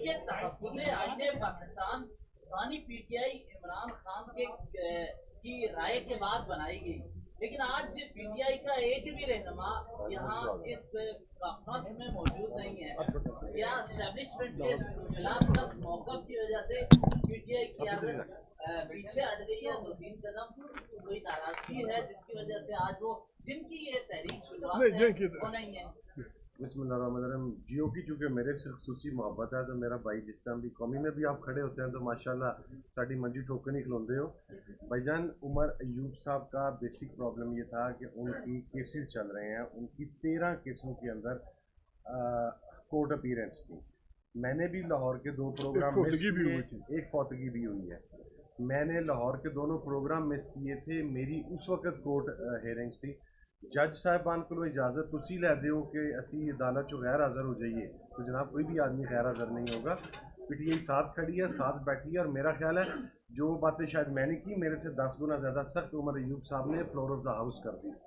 کہ تحفظ آئین پاکستان بانی P T I Imran Khan کی رائے کے بعد بنائی گئی، لیکن آج پی ٹی آئی کا ایک بھی رہنما یہاں اس کانفرنس میں موجود نہیں ہے۔ یا اسٹیبلشمنٹ کے خلاف سخت موقف کی وجہ سے پی ٹی آئی کی عادت پیچھے ہٹ گئی ہے، 2-3 قدم کوئی ناراضگی ہے جس کی وجہ سے آج وہ جن کی یہ تحریک شروعات ہے وہ نہیں ہے۔ بسم اللہ الرحمن الرحیم۔ جیو کی چونکہ میرے سے خصوصی محبت ہے تو میرا بھائی جس طرح بھی قومی میں بھی آپ کھڑے ہوتے ہیں تو ماشاءاللہ ساڑی منجی ٹھوکر نہیں کھلوندے ہو۔ بھائی جان عمر ایوب صاحب کا بیسک پرابلم یہ تھا کہ ان کی کیسز چل رہے ہیں، ان کی 13 کیسوں کے اندر کورٹ اپیرنس تھی۔ میں نے بھی لاہور کے 2 پروگرام مس کیے، ایک فوتگی بھی ہوئی ہے۔ میں نے لاہور کے دونوں پروگرام مس کیے تھے، میری اس وقت کورٹ ہیئرنگس تھی۔ جج صاحبان کو اجازت تسی لے دیو کہ اسی عدالت چو غیر حاضر ہو جائیے تو جناب کوئی بھی آدمی غیر حاضر نہیں ہوگا۔ پی ٹی آئی ساتھ کھڑی ہے، ساتھ بیٹھی ہے، اور میرا خیال ہے جو باتیں شاید میں نے کی میرے سے 10 گنا زیادہ سخت عمر ایوب صاحب نے فلور آف دا ہاؤس کر دی۔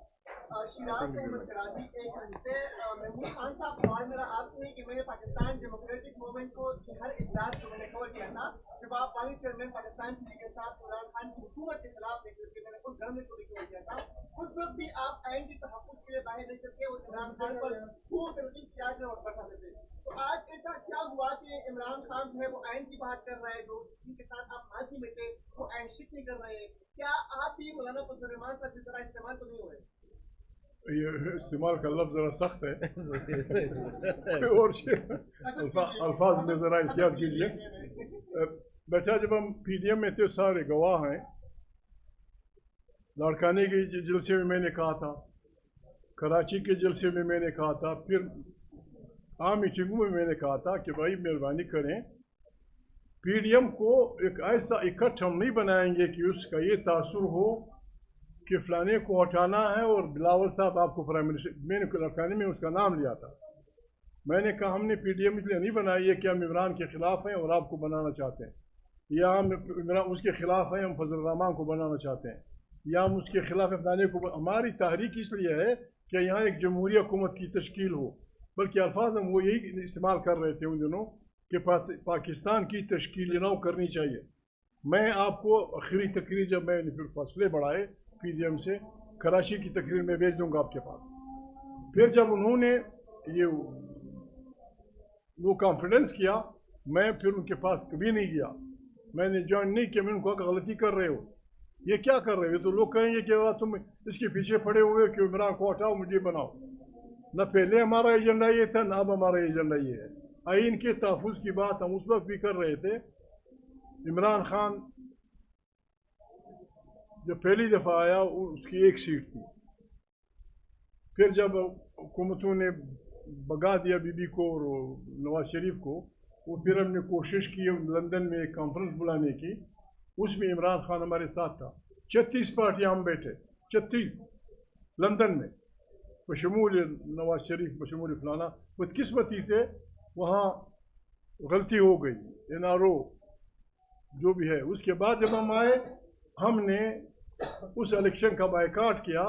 شیراز احمد شرازی ایک گھنٹے محمود خان صاحب سوال میرا آپ سے کہ میں نے پاکستان ڈیموکریٹک موومنٹ کو ہر اجلاس کو میں نے کور کیا تھا جب آپ پانی چیئرمین پاکستان ٹی وی کے ساتھ عمران خان کی حکومت کے خلاف نکل کے میں نے اس گھر میں چوری کیا کیا تھا، اس وقت بھی آپ آئین کی تحفظ کے لیے باہر نکل کے عمران خان پر خوب تنقید کی آج اور بڑھاتے تھے۔ تو آج ایسا کیا ہوا کہ عمران خان جو ہے وہ آئین کی بات کر رہے ہیں، جو جن کے ساتھ آپ ماضی میں تھے وہ آئین شک نہیں کر رہے ہیں؟ کیا آپ بھی مولانا فضل الرحمان کا جس طرح استعمال تو نہیں ہوئے؟ یہ استعمال کا لفظ ذرا سخت ہے اور الفاظ میں ذرا احتیاط کیجیے۔ بیٹا جب ہم پی ڈی ایم میں تھے سارے گواہ ہیں، لاڑکانے کے جلسے میں نے کہا تھا، کراچی کے جلسے میں نے کہا تھا، پھر عام میٹنگوں میں میں نے کہا تھا کہ بھائی مہربانی کریں پی ڈی ایم کو ایک ایسا اکٹھ ہم نہیں بنائیں گے کہ اس کا یہ تاثر ہو کہ فلانے کو ہٹانا ہے اور بلاول صاحب آپ کو پرائم منسٹر، میں نے لڑکانے میں اس کا نام لیا تھا۔ میں نے کہا ہم نے پی ڈی ایم اس لیے نہیں بنائی ہے کہ ہم عمران کے خلاف ہیں اور آپ کو بنانا چاہتے ہیں، یا ہم اس کے خلاف ہیں ہم فضل الرحمان کو بنانا چاہتے ہیں، یا ہم اس کے خلاف فلانے کو ہماری تحریک اس لیے ہے کہ یہاں ایک جمہوری حکومت کی تشکیل ہو، بلکہ الفاظ ہم وہ یہی استعمال کر رہے تھے ان دنوں کہ پاکستان کی تشکیل نو کرنی چاہیے۔ میں آپ کو آخری تقریر جب میں نے پھر فاصلے بڑھائے پی ڈی ایم سے، کراچی کی تقریر میں بھیج دوں گا آپ کے پاس، پھر جب انہوں نے یہ وہ کانفیڈنس کیا میں پھر ان کے پاس کبھی نہیں گیا، میں نے جوائن نہیں کیا۔ میں ان کو کہا غلطی کر رہے ہو، یہ کیا کر رہے ہو؟ تو لوگ کہیں گے کہ تم اس کے پیچھے پڑے ہوئے کہ عمران کو ہٹاؤ مجھے بناؤ۔ نہ پہلے ہمارا ایجنڈا یہ تھا نہ اب ہمارا ایجنڈا یہ ہے۔ آئین کے تحفظ کی بات ہم اس وقت بھی کر رہے تھے، عمران خان جب پہلی دفعہ آیا اس کی 1 سیٹ تھی، پھر جب حکومتوں نے بگا دیا بی بی کو اور نواز شریف کو، وہ پھر ہم نے کوشش کی لندن میں ایک کانفرنس بلانے کی، اس میں عمران خان ہمارے ساتھ تھا، 36 پارٹیاں ہم بیٹھے، 36 لندن میں، بشمول نواز شریف بشمول فلانا۔ بدقسمتی سے وہاں غلطی ہو گئی، این آر او جو بھی ہے۔ اس کے بعد جب ہم آئے ہم نے اس الیکشن کا بائیکاٹ کیا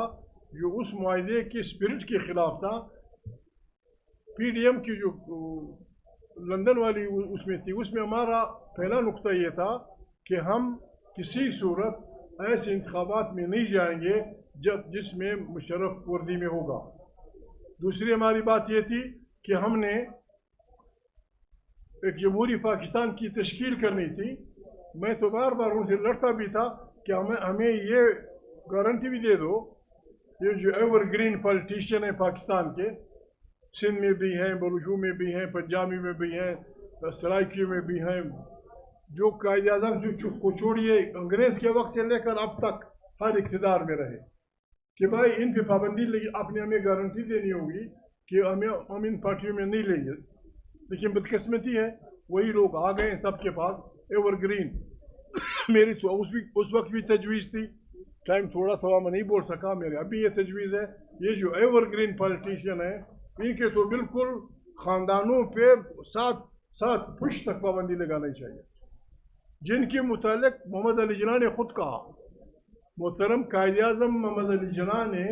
جو اس معاہدے کے اسپرٹ کے خلاف تھا۔ پی ڈی ایم کی جو لندن والی اس میں تھی، اس میں ہمارا پہلا نقطہ یہ تھا کہ ہم کسی صورت ایسے انتخابات میں نہیں جائیں گے جس میں مشرف وردی میں ہوگا۔ دوسری ہماری بات یہ تھی کہ ہم نے ایک جمہوری پاکستان کی تشکیل کرنی تھی۔ میں تو بار بار ان سے لڑتا بھی تھا کہ ہمیں یہ گارنٹی بھی دے دو، یہ جو ایور گرین پالیٹیشین ہیں پاکستان کے، سندھ میں بھی ہیں، بلوچوں میں بھی ہیں، پنجابی میں بھی ہیں، سرائکیوں میں بھی ہیں، جو قائد اعظم کو چھوڑیے انگریز کے وقت سے لے کر اب تک ہر اقتدار میں رہے، کہ بھائی ان پہ پابندی آپ نے ہمیں گارنٹی دینی ہوگی کہ ہم ان پارٹیوں میں نہیں لیں گے۔ لیکن بدقسمتی ہے وہی لوگ آ گئے ہیں سب کے پاس ایور گرین۔ میری تو اس وقت بھی تجویز تھی، ٹائم تھوڑا تھا میں نہیں بول سکا، میرے ابھی یہ تجویز ہے، یہ جو ایور گرین پالیٹیشین ہیں ان کے تو بالکل خاندانوں پہ 7 پشت تک پابندی لگانی چاہیے، جن کے متعلق محمد علی جناح نے خود کہا، محترم قائد اعظم محمد علی جناح نے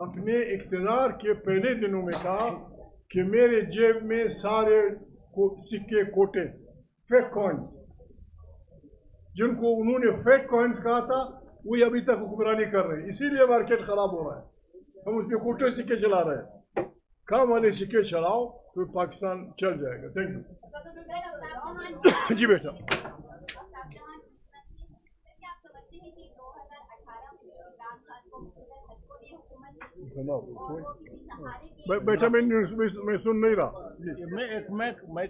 اپنے اقتدار کے پہلے دنوں میں کہا کہ میرے جیب میں سارے सिक्के कोटे, फेक कॉइन्स, जिनको उन्होंने फेक कॉइन्स कहा था वही अभी तक हुक्मरानी कर रहे हैं, इसीलिए मार्केट खराब हो रहा है। हम उसमें कोटे सिक्के चला रहे हैं, काम वाले सिक्के चलाओ तो पाकिस्तान चल जाएगा। Thank you. जी बेटा। बेटा मैं सुन नहीं रहा जी। मैं मैं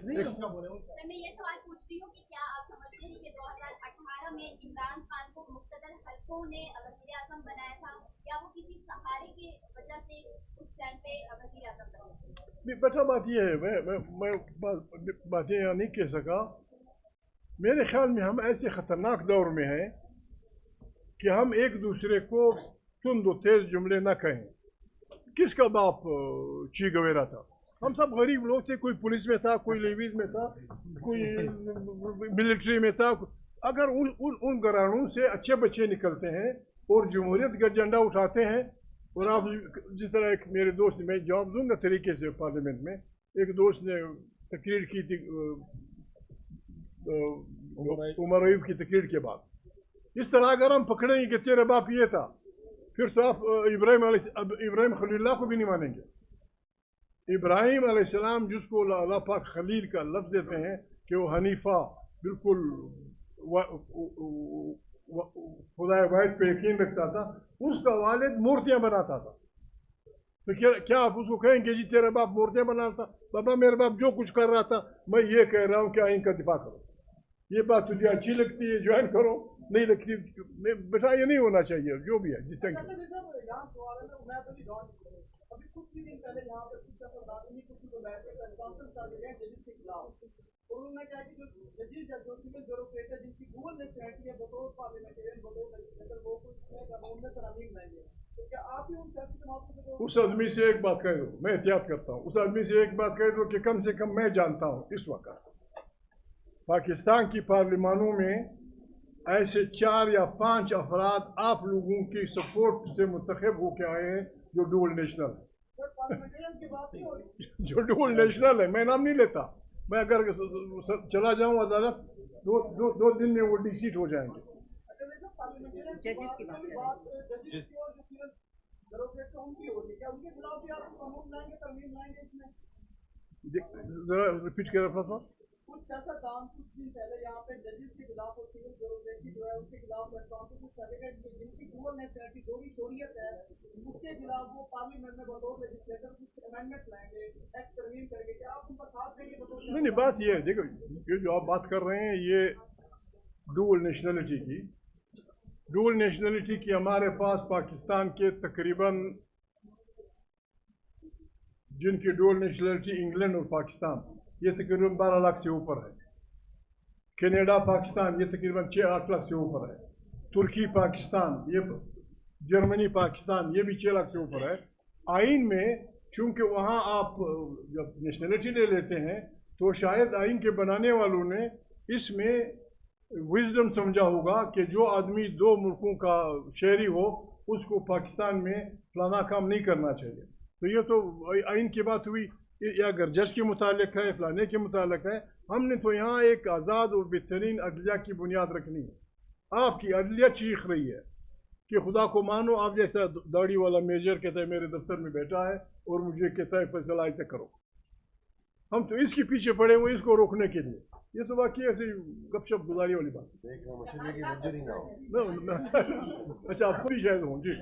ये सवाल पूछ रही हूँ कि क्या आप समझते हैं कि 2018 में इमरान खान को मुख्तदर हल्कों ने वज़ीर आज़म बनाया था, या वो किसी सहारे की वजह से उस टाइम पे वज़ीर आज़म बने? बेटा बात ये है, मैं बातें यहाँ नहीं कह सका। मेरे ख्याल में हम ऐसे ख़तरनाक दौर में हैं कि हम एक दूसरे को तुंद और तेज़ जुमले ना कहें। किसका बाप ची गवेरा था? हम सब गरीब लोग थे, कोई पुलिस में था, कोई लेवीज में था, कोई मिलिट्री में था। अगर उन घरानों से अच्छे बच्चे निकलते हैं और जमहूरियत का झंडा उठाते हैं, और आप जिस तरह एक मेरे दोस्त, मैं जवाब दूंगा तरीके से पार्लियामेंट में, एक दोस्त ने तकरीर की थी उमर अयूब की तकरीर के बाद, इस तरह अगर हम पकड़ेंगे कि तेरा बाप ये था, फिर तो आप इब्राहिम खलीलुल्लाह को भी नहीं मानेंगे। इब्राहिम अलैहिस्सलाम जिसको अल्लाह पाक खलील का लफ्ज़ देते हैं कि वो हनीफा, बिल्कुल खुदा वाहिद पे यकीन रखता था, उसका वालिद मूर्तियाँ बनाता था। तो क्या आप उसको कहेंगे जी तेरा बाप मूर्तियाँ बनाता? बाबा मेरा बाप जो कुछ कर रहा था, मैं ये कह रहा हूँ कि आइन का दिफा करो। ये बात तुझे अच्छी लगती है ज्वाइन करो, नहीं लगती बेटा ये नहीं होना चाहिए, जो भी है जी। Thank you. अभी कुछ ही दिन पहले यहाँ पर कुछ तो बैठे कॉन्फ्रेंस कर रहे हैं जजिस के खिलाफ, और उन्होंने कहा कि जो जजिस या जो सिविल ब्यूरोक्रेट है जिनकी डुअल नेशनैलिटी है, बतौर पार्लियामेंटेरियन, बतौर लेजिस्लेटर, वो कुछ कानून में तरमीम लाएंगे, तो क्या आप ही उन सियासी जमातों को? उस आदमी से एक बात कह दो, मैं एहतियात करता हूँ, उस आदमी से एक बात कह दो कि कम से कम मैं जानता हूँ इस वक्त पाकिस्तान की पार्लिमानों में ऐसे 4 या 5 अफराद आप लोगों की सपोर्ट से मुंतखब होकर आए हैं जो डुअल नेशनल है। जो डुअल नेशनल है, मैं नाम नहीं लेता, मैं अगर चला जाऊं अदालत, दो दिन में वो डिसीट हो जाएंगे। जरा रिपीट कर रहा था। कुछ ऐसा काम कुछ दिन पहले यहाँ पे जजिस के खिलाफ और सिविल ब्यूरोक्रेसी जो है उसके खिलाफ कुछ करेगा, जिनकी डुअल नेशनैलिटी दोहरी शोरियत है, उसके खिलाफ वो पार्लियामेंट में बतौर लेजिस्लेटर कुछ अमेंडमेंट लाएंगे, एक्ट तरमीम करेंगे। क्या आप उनका साथ देंगे? नहीं, बात ये है, देखो ये जो आप बात कर रहे हैं ये डुअल नेशनलिटी की हमारे पास पाकिस्तान के तकरीबन, जिनकी डुअल नेशनलिटी इंग्लैंड और पाकिस्तान, ये तकरीबन 12 लाख से ऊपर है। कनाडा पाकिस्तान ये तकरीबन 6-8 लाख से ऊपर है। तुर्की पाकिस्तान, ये जर्मनी पाकिस्तान ये भी 6 लाख से ऊपर है। आइन में चूंकि वहाँ आप जब नेशनलिटी ले लेते हैं तो शायद आइन के बनाने वालों ने इसमें विजडम समझा होगा कि जो आदमी 2 मुल्कों का शहरी हो उसको पाकिस्तान में फलाना काम नहीं करना चाहिए। तो ये तो आइन की बात हुई, या अगर जज के मुतालिक है, फलाने के मुतालिक है। हमने तो यहाँ एक आज़ाद और बेहतरीन अदलिया की बुनियाद रखनी है। आपकी अदलिया चीख रही है कि खुदा को मानो, आप जैसा दाढ़ी वाला मेजर कहता है मेरे दफ्तर में बैठा है और मुझे कहता है फैसला ऐसे करो। हम तो इसके पीछे पड़े हुए इसको रोकने के लिए। ये तो बाकी ऐसे गपशप गुजारी वाली बात है। अच्छा आपको भी शायद हो जी।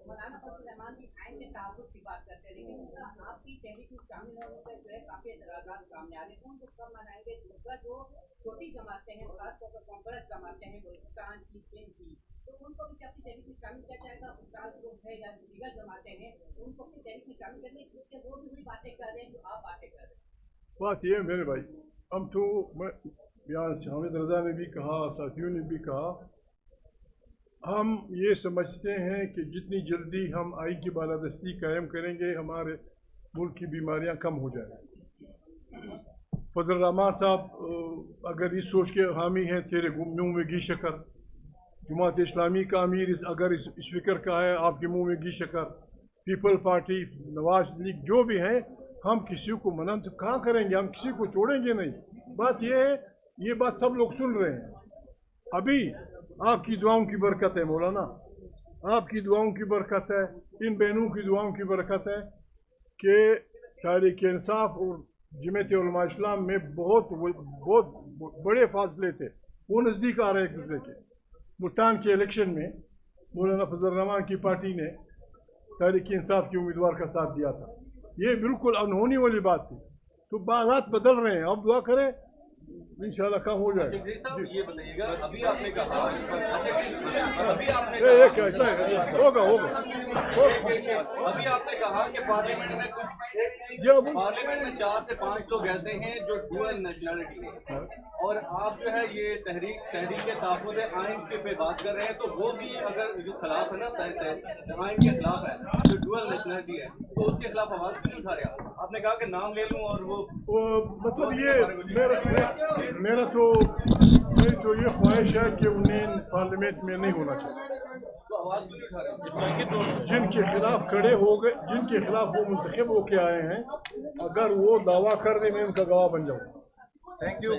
मौलाना फजल रहमान की आइन के तहफ़्फ़ुज़ की बात करते हैं, लेकिन आपकी तहरीक में शामिल होने से जो है काफ़ी एतराज़ात सामने आ रहे हैं। उनको कब मनाएंगे? दूसरा जो छोटी जमातें हैं, खासतौर पर कॉन्फ्रेंस जमातें हैं, बलूचिस्तान की, सिंध की, तो उनको भी अपनी तहरीक में शामिल किया जाएगा? उस्ताद ग्रुप है या दीगर जमातें हैं, उनको अपनी तहरीक में शामिल करने के लिए वो भी वही बातें कर रहे हैं जो आप बातें कर रहे हैं। बात ये है मेरे भाई, हम तो यहाँ हामिद रज़ा ने भी कहा, साथियों ने भी कहा, हम ये समझते हैं कि जितनी जल्दी हम आइन की बालादस्ती कायम करेंगे हमारे मुल्क की बीमारियां कम हो जाएंगी। फजल रहमान साहब अगर इस सोच के हामी हैं तेरे मुँह में घी शक्कर, जमात इस्लामी का अमीर अगर इस फिक्र का है, आपके मुंह में घी शक्कर, पीपल पार्टी, नवाज लीग जो भी हैं, हम किसी को मना तो कहाँ करेंगे, हम किसी को छोड़ेंगे नहीं। बात ये है, ये बात सब लोग सुन रहे हैं। अभी आपकी दुआओं की बरकत है मौलाना, आपकी दुआओं की बरकत है, इन बहनों की दुआओं की बरकत है कि तहरीक इंसाफ और जमात उलमा इस्लाम में बहुत बड़े फासले थे, वो नज़दीक आ रहे एक दूसरे के। मुल्तान के इलेक्शन में मौलाना फजल रहमान की पार्टी ने तहरीक इंसाफ के उम्मीदवार का साथ दिया था। ये बिल्कुल अनहोनी वाली बात थी। तो बात बदल रहे हैं, अब दुआ करें इंशाल्लाह काम हो जाएगा। जी ये बताइएगा, अभी आपने कहा ऐसा होगा अभी आपने कहा कि पार्लियामेंट में पार्लियामेंट में 4 से 5 लोग ऐसे हैं जो डुअल नेशनलिटी हैं, और आप जो है ये तहरीक तहफ़्फ़ुज़ आइन पे बात कर रहे हैं, तो वो भी अगर जो खिलाफ है ना, आइन के खिलाफ है, जो डुअल नेशनलिटी है, तो उसके खिलाफ आवाज़ क्यों उठा रहे हैं? आपने कहा कि नाम ले लूँ और वो मतलब ये मेरी तो ये ख्वाहिश है कि उन्हें पार्लियामेंट में नहीं होना चाहिए। तो आवाज़ क्यों नहीं उठा रहे हैं? जिनके खिलाफ खड़े हो गए, जिनके खिलाफ वो मुंतखब होके आए हैं, अगर वो दावा कर दे मैं उनका गवाह बन जाऊँ। Thank you.